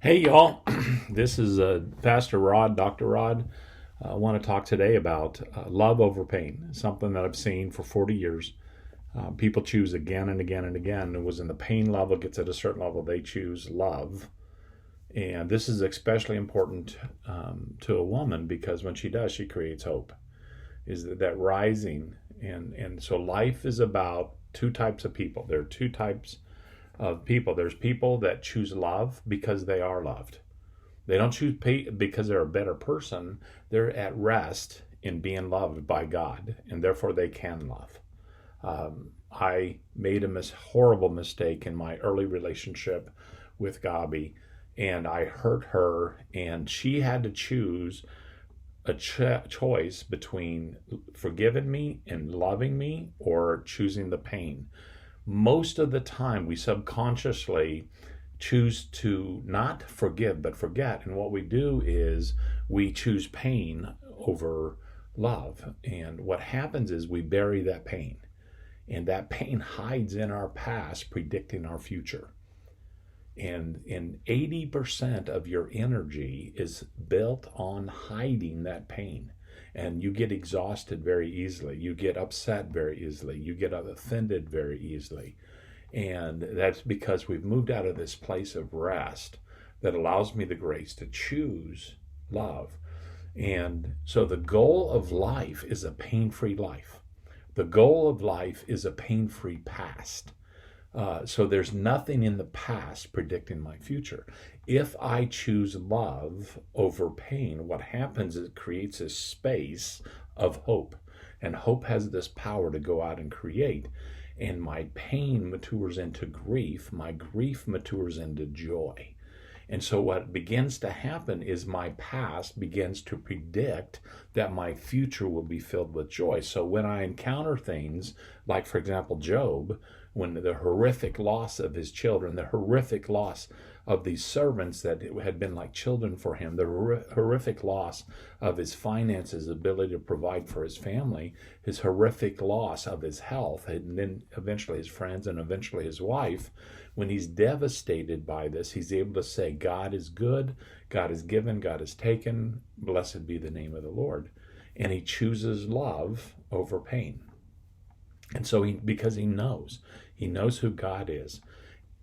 Hey, y'all. This is Pastor Rod, Dr. Rod. I want to talk today about love over pain, something that I've seen for 40 years. People choose again and again and again. It was in the pain level, gets at a certain level, they choose love. And this is especially important to a woman because when she does, she creates hope. Is that rising? And so life is about two types of people. There are two types of people. There's people that choose love because they are loved. They don't choose because they're a better person. They're at rest in being loved by God, and therefore they can love. I made a horrible mistake in my early relationship with Gabi, and I hurt her, and she had to choose a choice between forgiving me and loving me or choosing the pain. Most of the time, we subconsciously choose to not forgive but forget. And what we do is we choose pain over love. And what happens is we bury that pain. And that pain hides in our past, predicting our future. And 80% of your energy is built on hiding that pain. And you get exhausted very easily. You get upset very easily. You get offended very easily. And that's because we've moved out of this place of rest that allows me the grace to choose love. And so the goal of life is a pain-free life. The goal of life is a pain-free past. So there's nothing in the past predicting my future. If I choose love over pain, what happens is it creates a space of hope. And hope has this power to go out and create. And my pain matures into grief. My grief matures into joy. And so what begins to happen is my past begins to predict that my future will be filled with joy. So when I encounter things like, for example, Job, when the horrific loss of his children, the horrific loss of these servants that had been like children for him, the horrific loss of his finances, ability to provide for his family, his horrific loss of his health, and then eventually his friends and eventually his wife, when he's devastated by this, he's able to say, God is good, God is given, God is taken, blessed be the name of the Lord. And he chooses love over pain. And so because he knows who God is,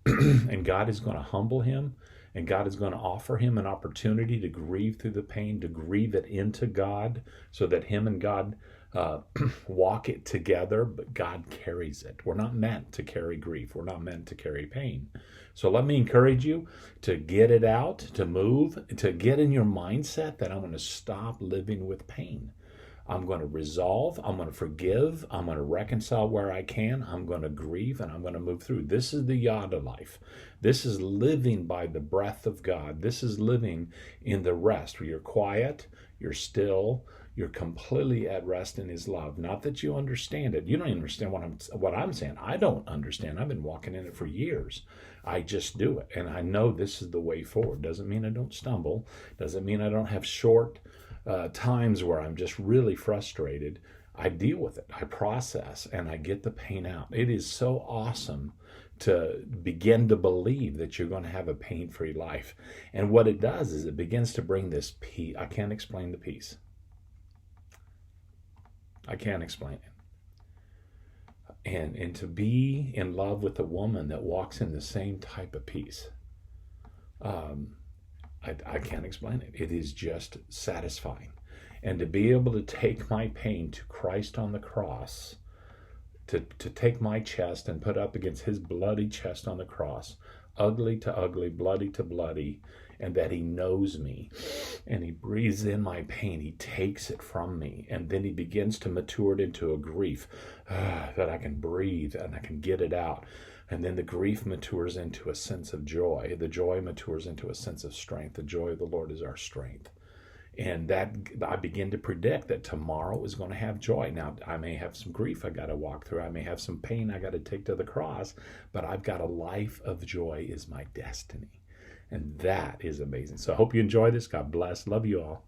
and God is going to humble him, and God is going to offer him an opportunity to grieve through the pain, to grieve it into God, so that him and God walk it together, but God carries it. We're not meant to carry grief. We're not meant to carry pain. So let me encourage you to get it out, to move, to get in your mindset that I'm going to stop living with pain. I'm going to resolve, I'm going to forgive, I'm going to reconcile where I can, I'm going to grieve, and I'm going to move through. This is the yada life. This is living by the breath of God. This is living in the rest where you're quiet, you're still, you're completely at rest in his love. Not that you understand it. You don't understand what I'm saying. I don't understand. I've been walking in it for years. I just do it. And I know this is the way forward. Doesn't mean I don't stumble. Doesn't mean I don't have short times where I'm just really frustrated. I deal with it. I process and I get the pain out. It is so awesome to begin to believe that you're going to have a pain-free life. And what it does is it begins to bring this peace. I can't explain the peace. I can't explain it. And to be in love with a woman that walks in the same type of peace, I can't explain it. It is just satisfying. And to be able to take my pain to Christ on the cross, to take my chest and put up against his bloody chest on the cross, ugly to ugly, bloody to bloody, and that he knows me and he breathes in my pain. He takes it from me, and then he begins to mature it into a grief that I can breathe and I can get it out. And then the grief matures into a sense of joy. The joy matures into a sense of strength. The joy of the Lord is our strength. And that I begin to predict that tomorrow is going to have joy. Now, I may have some grief I got to walk through. I may have some pain I got to take to the cross, but I've got a life of joy is my destiny. And that is amazing. So I hope you enjoy this. God bless. Love you all.